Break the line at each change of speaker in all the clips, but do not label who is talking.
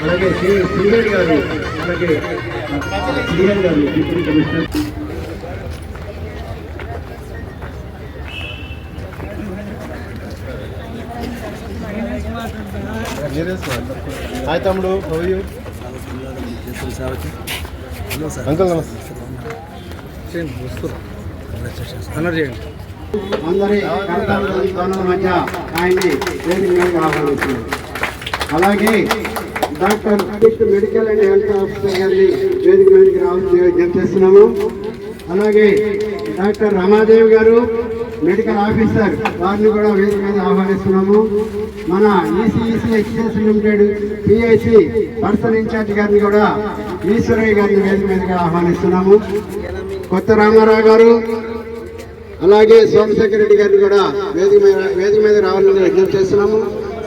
అలాగే శ్రీహరి గారు, అలాగే శ్రీహరి గారు డిప్యూటీ కమిషనర్. హాయ్ తమ్ముడు, హౌ ఆర్ యు? అంకుల్ నమస్తే. అందరి మధ్య ఆయన్ని ఆహ్వానిస్తున్నాం. అలాగే doctor medical and health officer గారిని వేదిక మీదకి రావాల్సి విజ్ఞప్తి చేస్తున్నాము. అలాగే డాక్టర్ రమాదేవి గారు మెడికల్ ఆఫీసర్, వారిని కూడా వేదిక మీద ఆహ్వానిస్తున్నాము. మన ECEC exchange limited PIC personal incharge గారిని కూడా ఈశ్వరయ్య గారిని వేదిక మీదగా ఆహ్వానిస్తున్నాము. కొత్త రామారావు గారు, అలాగే సోమశేఖర్ రెడ్డి గారిని కూడా వేదిక మీద రావాలని విజ్ఞప్తి చేస్తున్నాము.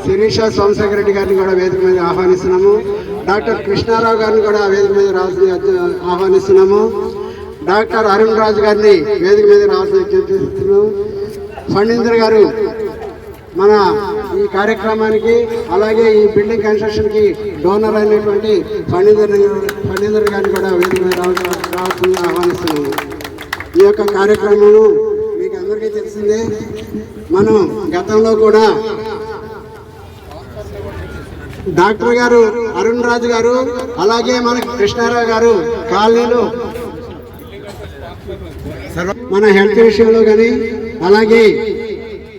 శిరీష సోమశేఖర్ రెడ్డి గారిని కూడా వేదిక మీద ఆహ్వానిస్తున్నాము. డాక్టర్ కృష్ణారావు గారిని కూడా వేదిక మీద రావాల్సిన ఆహ్వానిస్తున్నాము. డాక్టర్ అరుణ్ రాజు గారిని వేదిక మీద రావాల్సిన విజ్ఞప్తి చేస్తున్నాము. ఫణీంద్ర గారు మన ఈ కార్యక్రమానికి, అలాగే ఈ బిల్డింగ్ కన్స్ట్రక్షన్ కి డోనర్ అయినటువంటి ఫణీంద్ర గారిని కూడా వేదిక మీద రావాల్సింది ఆహ్వానిస్తున్నాము. ఈ యొక్క కార్యక్రమం మీకు అందరికీ తెలిసిందే. మనం గతంలో కూడా డాక్టర్ గారు అరుణ్ రాజు గారు, అలాగే మన కృష్ణారావు గారు కాలనీలో మన హెల్త్ విషయంలో కానీ, అలాగే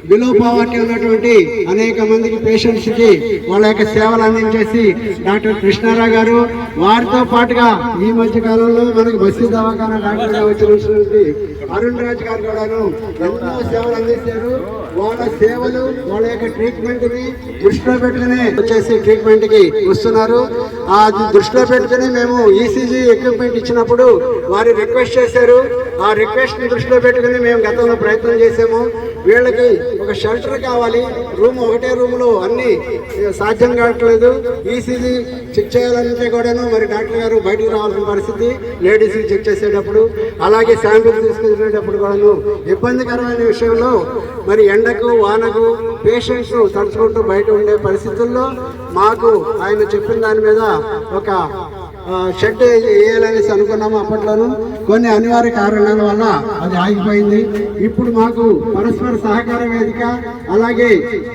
బిలో పావర్టీ ఉన్నటువంటి అనేక మందికి పేషెంట్స్ కి వాళ్ళ యొక్క సేవలు అందించేసి డాక్టర్ కృష్ణారావు గారు, వారితో పాటుగా ఈ మధ్య కాలంలో మనకి బస్తీ దవాఖానా డాక్టర్ గా వచ్చినటువంటి అరుణ్ రాజ్ గారు కూడాను ఎన్నో సేవలు అందిస్తారు. వాళ్ళ సేవలు, వాళ్ళ యొక్క ట్రీట్మెంట్ ని దృష్టిలో పెట్టుకుని వచ్చేసి ట్రీట్మెంట్ కి వస్తున్నారు. ఆ దృష్టిలో పెట్టుకుని మేము ఈసీజీ ఎక్విప్మెంట్ ఇచ్చినప్పుడు వారు రిక్వెస్ట్ చేశారు. ఆ రిక్వెస్ట్ని దృష్టిలో పెట్టుకుని మేము గతంలో ప్రయత్నం చేసాము. వీళ్ళకి ఒక షెల్టర్ కావాలి, ఒకటే రూమ్లో అన్ని సాధ్యం కావట్లేదు. ఈసీజీ చెక్ చేయాలంటే కూడాను మరి డాక్టర్ గారు బయటకు రావాల్సిన పరిస్థితి, లేడీస్ చెక్ చేసేటప్పుడు అలాగే శాంపిల్ తీసుకెళ్ళేటప్పుడు కూడాను ఇబ్బందికరమైన విషయంలో మరి ఎండకు వానకు పేషెంట్స్ తలుచుకుంటూ బయట ఉండే పరిస్థితుల్లో మాకు ఆయన చెప్పిన దాని మీద ఒక షెడ్ వేయాలనేసి అనుకున్నాము. అప్పట్లోనూ కొన్ని అనివార్య కారణాల వల్ల అది ఆగిపోయింది. ఇప్పుడు మాకు పరస్పర సహకార వేదిక అలాగే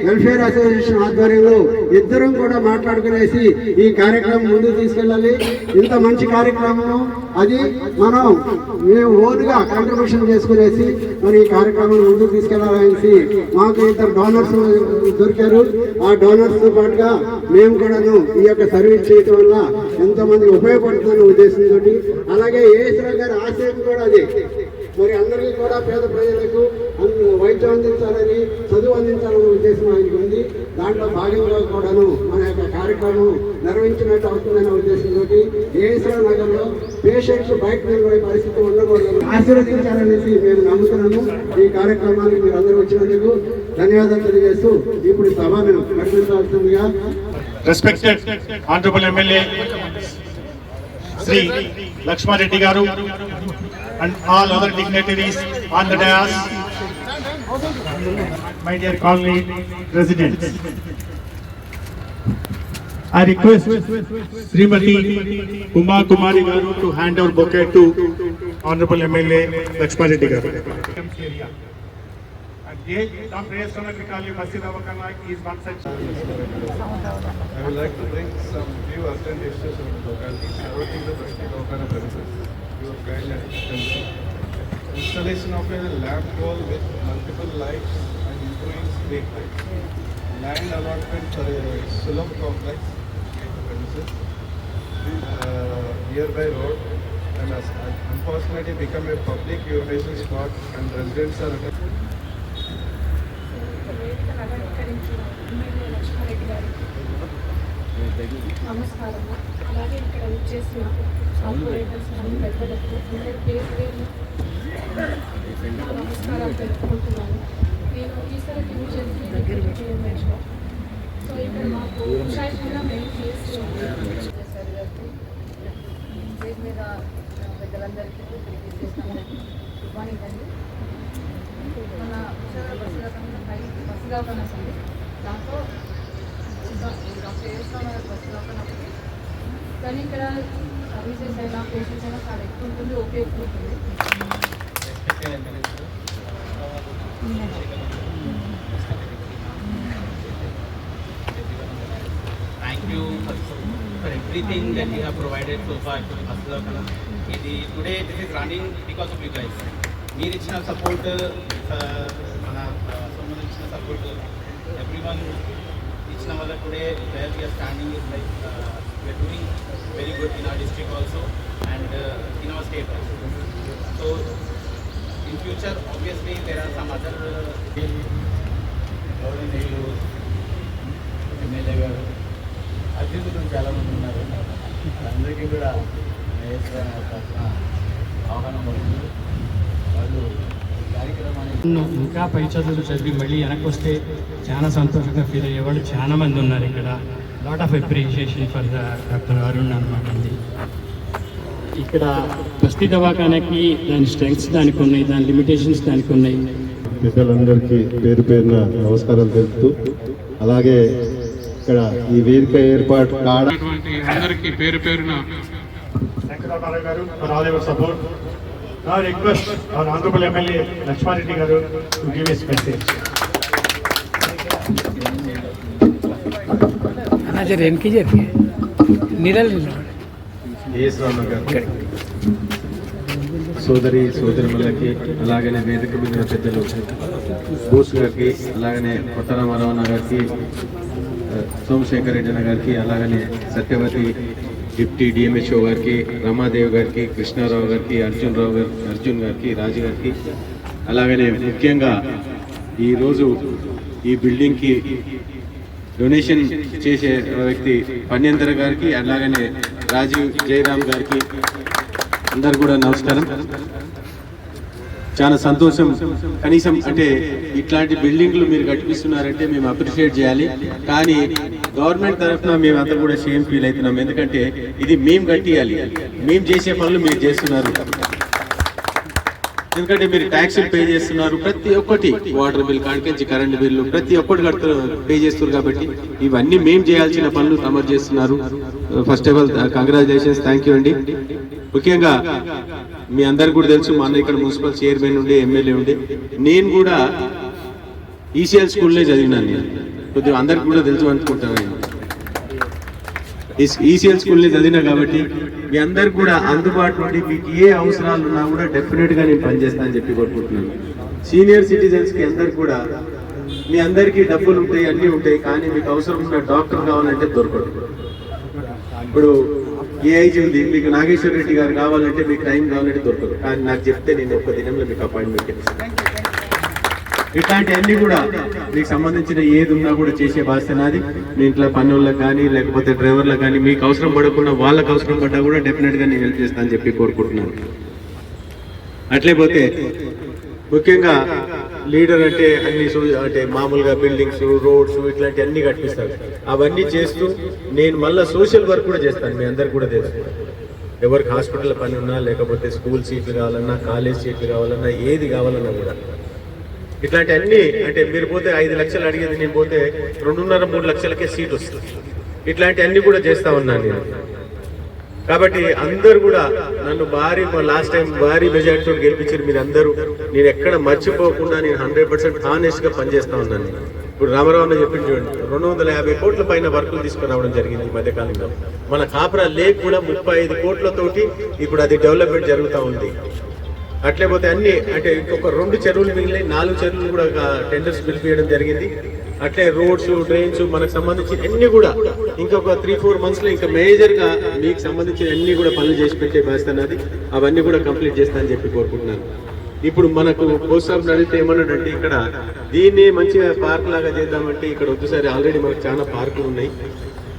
వెల్ఫేర్ అసోసియేషన్ ఆధ్వర్యంలో ఇద్దరం కూడా మాట్లాడుకునేసి ఈ కార్యక్రమం ముందుకు తీసుకెళ్ళాలి. ఇంత మంచి కార్యక్రమం అది మేము ఓన్గా కాంట్రిబ్యూషన్ చేసుకునేసి మరి ఈ కార్యక్రమం ముందుకు తీసుకెళ్లాలనేసి మాకు ఇద్దరు డోనర్స్ దొరికారు. ఆ డోనర్స్ తో పాటుగా మేము కూడాను ఈ యొక్క సర్వీస్ చేయటం వల్ల ఎంతో మంది ఉపయోగపడుతున్న ఉద్దేశంతో, అలాగే ఏఎస్రావు గారి ఆశయం కూడా అది మరి అందరికీ కూడా పేద ప్రజలకు వైద్యం అందించాలని చదువు అందించాలనే ఉద్దేశం ఆయనకు ఉంది. దాంట్లో భాగంగా కూడాను మన యొక్క కార్యక్రమం నిర్వహించినట్టు అవుతుందనే ఉద్దేశంతో ఏఎస్రావు నగర్లో పేషెంట్స్ బయట నిలబడే పరిస్థితి ఉండకూడదు ఆశీర్వదించాలనేసి మేము నమ్ముతున్నాము. ఈ కార్యక్రమానికి మీరు అందరూ వచ్చినందుకు ధన్యవాదాలు తెలియజేస్తూ ఇప్పుడు సభను నడిపించాల్సిందిగా
respected honourable MLA Shri Laxma Reddy గారు and all other dignitaries on the dais, my dear colony residents, I request Srimati Uma Kumari Garu to hand over bouquet to Honorable MLA Lakshmareddy Garu. And Dr. A. Sonakali Masjid Avakana is one such.
I would like to bring some few alternate issues on the locality surrounding the Masjid Avakana premises. Your kind attention. Installation of a lamp wall with multiple lights and improving street lights. Land allotment for a Sulabh complex premises. Nearby road and has unfortunately become a public urination spot and residents are
నమస్కారము. అలాగే ఇక్కడ వచ్చేసిన operators పెద్దలకు అందరి పేరు నమస్కారాలు తెలుపుకుంటున్నాను. నేను ఈసారి డివిజన్ సో ఇక్కడ మాకు ఉత్సాహంగా మేము చేస్తున్నాం.
స్టేజ్ మీద పెద్దలందరికీ గుడ్ మార్నింగ్ అండి. మన బస్సుగా ఉన్న సంది దాంతో డాక్టర్ ఏఎస్రావు బస్సుగా ఉన్నప్పుడు కానీ ఇక్కడ సర్వీసెస్ అయినా పేషెంట్స్ అయినా చాలా ఎక్కువ ఉంటుంది, ఓకే ఎక్కువ ఉంటుంది.
Thank you for everything that you have provided so far to Aslavakana. Today this is running because of you guys. మీరు ఇచ్చిన సపోర్ట్, మన సోమన్ ఇచ్చిన సపోర్ట్, ఎవ్రీవన్ ఇచ్చిన వల్ల today where we are standing is like we are doing very good in our district also and in our state also. So in future obviously there are some other government MLA గారు అతిథులు చాలామంది ఉన్నారు. అందరికీ కూడా ఆహ్వానం పడుతుంది. వాళ్ళు కార్యక్రమాన్ని
ఇంకా పై చదువులు చదివి మళ్ళీ వెనక్కి వస్తే చాలా సంతోషంగా ఫీల్ అయ్యేవాళ్ళు చాలా మంది ఉన్నారు ఇక్కడ. Lot of appreciation for the doctor Arun అనమాట. ఇక్కడ బస్తీ దవాఖానకి దాని స్ట్రెంగ్స్ దానికి ఉన్నాయి, దాని లిమిటేషన్స్ దానికి ఉన్నాయి.
పెద్దలందరికీ పేరు పేరున నమస్కారం తెలుపుతూ, అలాగే ఇక్కడ ఈ వేదిక ఏర్పాటు కావడానికి
అందరికీ పేరు పేరున
Venkataraman garu for all your support. Now request our honorable MLA Lakshmareddy Garu to give his message.
అన్న వెనక్కి జరిగి నీళ్ళ
సోదరులకి అలాగనే వేదిక మీద పెద్దలు బోస్ గారికి, అలాగనే కొట్టరామారావు గారికి, సోమశేఖర్ రెడ్డి గారికి, అలాగనే సత్యవతి డిప్టీ డిఎంహెచ్ఓ గారికి, రమాదేవి గారికి, కృష్ణారావు గారికి, అర్జున్ గారికి, రాజు గారికి, అలాగనే ముఖ్యంగా ఈరోజు ఈ బిల్డింగ్కి డొనేషన్ చేసే వ్యక్తి పన్యంతర గారికి, అలాగనే రాజీవ్ జయరామ్ గారికి అందరు కూడా నమస్కారం.
చాలా సంతోషం. కనీసం అంటే ఇట్లాంటి బిల్డింగ్లు మీరు కట్టిస్తున్నారంటే మేము అప్రిషియేట్ చేయాలి. కానీ గవర్నమెంట్ తరఫున మేమంతా కూడా షేమ్ ఫీల్ అవుతున్నాం. ఎందుకంటే ఇది మేము కట్టియాలి, మేము చేసే పనులు మీరు చేస్తున్నారు. ఎందుకంటే మీరు ట్యాక్సులు పే చేస్తున్నారు, ప్రతి ఒక్కటి వాటర్ బిల్ కాడికి కరెంట్ బిల్లు ప్రతి ఒక్కటి పే చేస్తున్నారు. కాబట్టి ఇవన్నీ మేము చేయాల్సిన పనులు తమరు చేస్తున్నారు. First of all congratulations, thank you అండి. ముఖ్యంగా మీ అందరికి కూడా తెలుసు, మా అన్న ఇక్కడ మున్సిపల్ చైర్మన్ ఉండే, ఎమ్మెల్యే ఉండే. నేను కూడా ఈసీఎల్ స్కూల్లో చదివినాను. నేను కొద్దిగా అందరికి కూడా తెలుసు అనుకుంటాను. నేను ఈసీఎల్ స్కూల్లో చదివినా కాబట్టి మీ అందరికి కూడా అందుబాటులో ఉండి మీకు ఏ అవసరాలు ఉన్నా కూడా డెఫినెట్గా నేను పనిచేస్తానని చెప్పి కోరుకుంటున్నాను. సీనియర్ సిటిజన్స్కి అందరికి కూడా మీ అందరికీ డబ్బులు ఉంటాయి, అన్నీ ఉంటాయి, కానీ మీకు అవసరం ఉన్న డాక్టర్ కావాలంటే దొరకదు. ఇప్పుడు ఏఐజీ ఉంది, మీకు నాగేశ్వర రెడ్డి గారు కావాలంటే మీకు టైం కావాలంటే దొరకదు. కానీ నాకు చెప్తే నేను ఒక్క దినంలో మీకు అపాయింట్మెంట్ ఇస్తాను. ఇట్లాంటివన్నీ కూడా మీకు సంబంధించిన ఏది ఉన్నా కూడా చేసే బాధ్యత నాది. మీ ఇంట్లో పనులకు కానీ లేకపోతే డ్రైవర్లకు కానీ మీకు అవసరం పడకుండా వాళ్ళకి అవసరం పడ్డా కూడా డెఫినెట్గా నేను హెల్ప్ చేస్తానని చెప్పి కోరుకుంటున్నాను. అట్లేపోతే ముఖ్యంగా లీడర్ అంటే అన్ని అంటే మామూలుగా బిల్డింగ్స్, రోడ్స్ ఇట్లాంటి అన్ని కట్టిస్తారు. అవన్నీ చేస్తూ నేను మళ్ళీ సోషల్ వర్క్ కూడా చేస్తాను. మీ అందరికి కూడా తెలుసు, ఎవరికి హాస్పిటల్ పని ఉన్నా లేకపోతే స్కూల్ సీట్లు కావాలన్నా, కాలేజ్ సీట్లు కావాలన్నా, ఏది కావాలన్నా కూడా ఇట్లాంటి అన్ని అంటే మీరు పోతే 5 లక్షలు అడిగేది నేను పోతే 2.5-3 లక్షలకే సీట్ వస్తుంది. ఇట్లాంటి అన్ని కూడా చేస్తా ఉన్నాను నేను. కాబట్టి అందరూ కూడా నన్ను లాస్ట్ టైం భారీ మెజార్టీతో గెలిపించారు మీరు అందరూ. నేను ఎక్కడ మర్చిపోకుండా నేను 100% హానెస్ట్గా పనిచేస్తా ఉన్నాను. ఇప్పుడు రామారావు చెప్పింది చూడండి, 250 కోట్ల పైన వర్కులు తీసుకురావడం జరిగింది ఈ మధ్యకాలంలో. మన కాపురా లేక్ కూడా 35 కోట్లతోటి ఇప్పుడు అది డెవలప్మెంట్ జరుగుతూ ఉంది. అట్లే పోతే అన్ని అంటే ఇంకొక 2 చెరువులు మిగిలినాయి, 4 చెరువులు కూడా టెండర్స్ పిలిపియడం జరిగింది. అట్లే రోడ్స్, డ్రైన్స్ మనకు సంబంధించిన అన్ని కూడా ఇంకొక 3-4 మంత్స్లో ఇంకా మేజర్గా మీకు సంబంధించిన అన్ని కూడా పనులు చేసి పెట్టే బాధ్యత నాది. అవన్నీ కూడా కంప్లీట్ చేస్తానని చెప్పి కోరుకుంటున్నాను. ఇప్పుడు మనకు పోస్టాఫ్ అడిగితే ఏమన్నాడంటే ఇక్కడ దీన్ని మంచిగా పార్క్ లాగా చేద్దామంటే ఇక్కడ వద్దు సార్, ఆల్రెడీ మనకు చాలా పార్కులు ఉన్నాయి.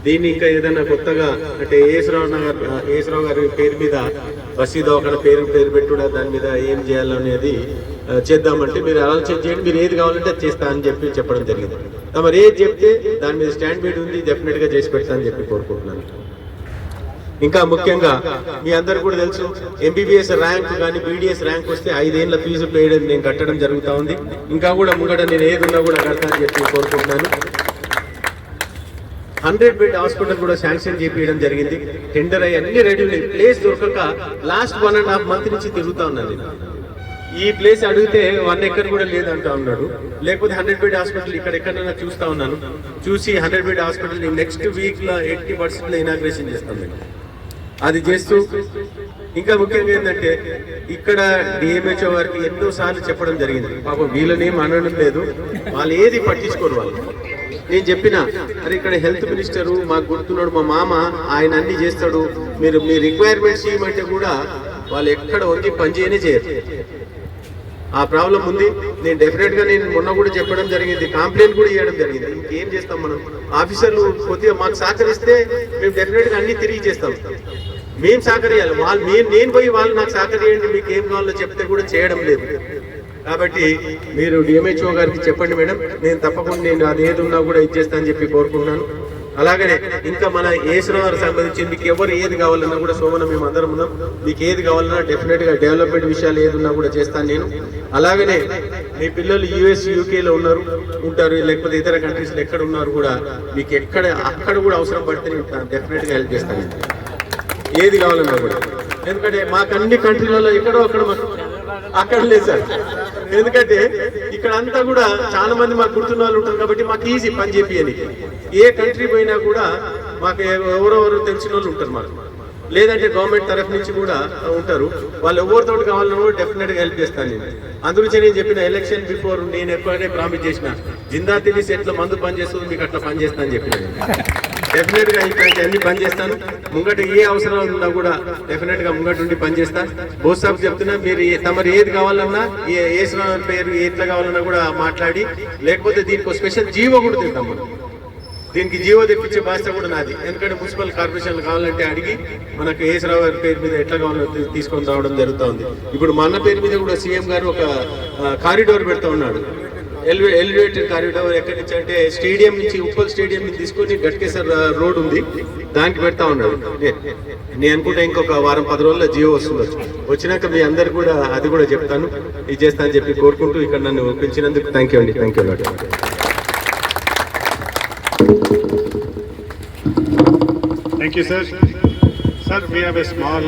దీన్ని ఇంకా ఏదైనా కొత్తగా అంటే ఏసరావు గారి పేరు మీద బస్సీదో అక్కడ పేరు పెట్టుడా దాని మీద ఏం చేయాలనేది చేద్దామంటే మీరు ఆలోచన చేయండి, మీరు ఏది కావాలంటే అది చేస్తా అని చెప్పడం జరిగింది. మరి ఏది చెప్తే దాని మీద స్టాండ్ బీడ్ ఉంది, డెఫినెట్గా చేసి పెడతా అని చెప్పి కోరుకుంటున్నాను. ఇంకా ముఖ్యంగా మీ అందరు కూడా తెలుసు, ఎంబీబీఎస్ ర్యాంక్ కానీ బీడీఎస్ ర్యాంక్ వస్తే 5 ఏళ్ల ఫీజు పేయడం నేను కట్టడం జరుగుతూ ఉంది. ఇంకా కూడా ముంగట నేను ఏది ఉన్నా కూడా కడతా అని చెప్పి కోరుకుంటున్నాను. 100 బెడ్ హాస్పిటల్ కూడా శాంక్షన్ చేయించడం జరిగింది. టెండర్ అయ్యి అన్ని రెడీ ఉన్నాయి. ప్లేస్ దొరకక లాస్ట్ 1.5 మంత్ నుంచి తిరుగుతా ఉన్నాను నేను. ఈ ప్లేస్ అడిగితే 1 ఎకర్ కూడా లేదంటా ఉన్నాడు. లేకపోతే 100 బెడ్ హాస్పిటల్ ఇక్కడ ఎక్కడైనా చూస్తా ఉన్నాను. చూసి 100 బెడ్ హాస్పిటల్ నెక్స్ట్ వీక్లో 80% ఇనాగ్రేషన్ చేస్తాం మేము. అది చేస్తూ ఇంకా ముఖ్యంగా ఏంటంటే ఇక్కడ డిఎంహెచ్ఓ వారికి ఎన్నోసార్లు చెప్పడం జరిగింది. పాపం వీళ్ళనేం అనడం లేదు, వాళ్ళు ఏది పట్టించుకోరు. వాళ్ళు నేను చెప్పిన అరే ఇక్కడ హెల్త్ మినిస్టరు మాకు గుర్తున్నాడు, మా మామ ఆయన అన్ని చేస్తాడు, మీరు మీ రిక్వైర్మెంట్స్ చేయమంటే కూడా వాళ్ళు ఎక్కడ వంగి పనిచేయనే చేయరు. ఆ ప్రాబ్లం ఉంది. నేను డెఫినెట్గా నేను మొన్న కూడా చెప్పడం జరిగింది, కంప్లైంట్ కూడా ఇవ్వడం జరిగింది. ఇంకేం చేస్తాం మనం, ఆఫీసర్లు కొద్దిగా మాకు సహకరిస్తే మేము డెఫినెట్గా అన్ని తిరిగి చేస్తాం. మేము సహకరియాలి, వాళ్ళు నేను పోయి వాళ్ళు నాకు సహకరియండి మీకు ఏం కావాలో చెప్తే కూడా చేయడం లేదు. కాబట్టి మీరు డిఎంహెచ్ఓ గారికి చెప్పండి మేడం, నేను తప్పకుండా నేను అది ఏది ఉన్నా కూడా ఇచ్చేస్తా అని చెప్పి కోరుకుంటున్నాను. అలాగనే ఇంకా మన ఏసరావు సంబంధించి మీకు ఎవరు ఏది కావాలన్నా కూడా సోమన మేము అందరం ఉన్నాం. మీకు ఏది కావాలన్నా డెఫినెట్గా డెవలప్మెంట్ విషయాలు ఏది ఉన్నా కూడా చేస్తాను నేను. అలాగనే మీ పిల్లలు US UKలో ఉంటారు, లేకపోతే ఇతర కంట్రీస్లో ఎక్కడ ఉన్నారు కూడా మీకు అక్కడ కూడా అవసరం పడితే నేను డెఫినెట్గా హెల్ప్ చేస్తాను ఏది కావాలన్నా కూడా. ఎందుకంటే మాకు అన్ని కంట్రీలలో ఎక్కడో అక్కడ మాకు అక్కడ లేదు సార్. ఎందుకంటే ఇక్కడ అంతా కూడా చాలా మంది మాకు గుర్తున్న వాళ్ళు ఉంటారు కాబట్టి మాకు ఈజీ పని చేపియని. ఏ కంట్రీ పోయినా కూడా మాకు ఎవరెవరు తెలిసిన వాళ్ళు ఉంటారు మాకు, లేదంటే గవర్నమెంట్ తరఫు నుంచి కూడా ఉంటారు. వాళ్ళు ఎవరితో కావాలన్నా కూడా డెఫినెట్గా హెల్ప్ చేస్తాను నేను. అందుగురించి నేను చెప్పిన ఎలక్షన్ బిఫోర్ నేను ఎప్పుడైతే ప్రామిస్ చేసిన జిందా తెలిసి ఎట్లా మందు పని చేస్తుంది మీకు అట్లా పని చేస్తాను అని చెప్పిన. డెఫినెట్గా ఇట్లాంటి అన్ని పని చేస్తాను. ముంగట ఏ అవసరం ఉన్నా కూడా డెఫినెట్గా ముంగట ఉండి పని చేస్తాను. బోస్ సాబ్ చెప్తున్నా మీరు తమరు ఏది కావాలన్నా ఏ పేరు ఎట్లా కావాలన్నా కూడా మాట్లాడి, లేకపోతే దీనికి స్పెషల్ జీవో కూడా తింటాం మనం. దీనికి జీవో తెప్పించే బాధ్యత కూడా నాది. ఎందుకంటే మున్సిపల్ కార్పొరేషన్లు కావాలంటే అడిగి మనకు ఏసరావు గారి పేరు మీద ఎట్లా కావాలో తీసుకొని రావడం జరుగుతూ ఉంది. ఇప్పుడు మా అన్న పేరు మీద కూడా సీఎం గారు ఒక కారిడోర్ పెడతా ఉన్నాడు. ఎలివేటెడ్ కారిడోర్ ఎక్కడి నుంచి అంటే స్టేడియం నుంచి, ఉప్పల్ స్టేడియం నుంచి తీసుకొని గట్కేసర్ రోడ్ ఉంది, దానికి పెడతా ఉన్నాడు. నేను అనుకుంటే ఇంకొక వారం 10 రోజుల్లో జియో వస్తుంది. వచ్చినాక మీ అందరు కూడా అది కూడా చెప్తాను, ఇది చేస్తా అని చెప్పి కోరుకుంటూ ఇక్కడ నన్ను పిలిచినందుకు థ్యాంక్ యూ అండి. Thank you.
Thank you, sir. Sir, we have a small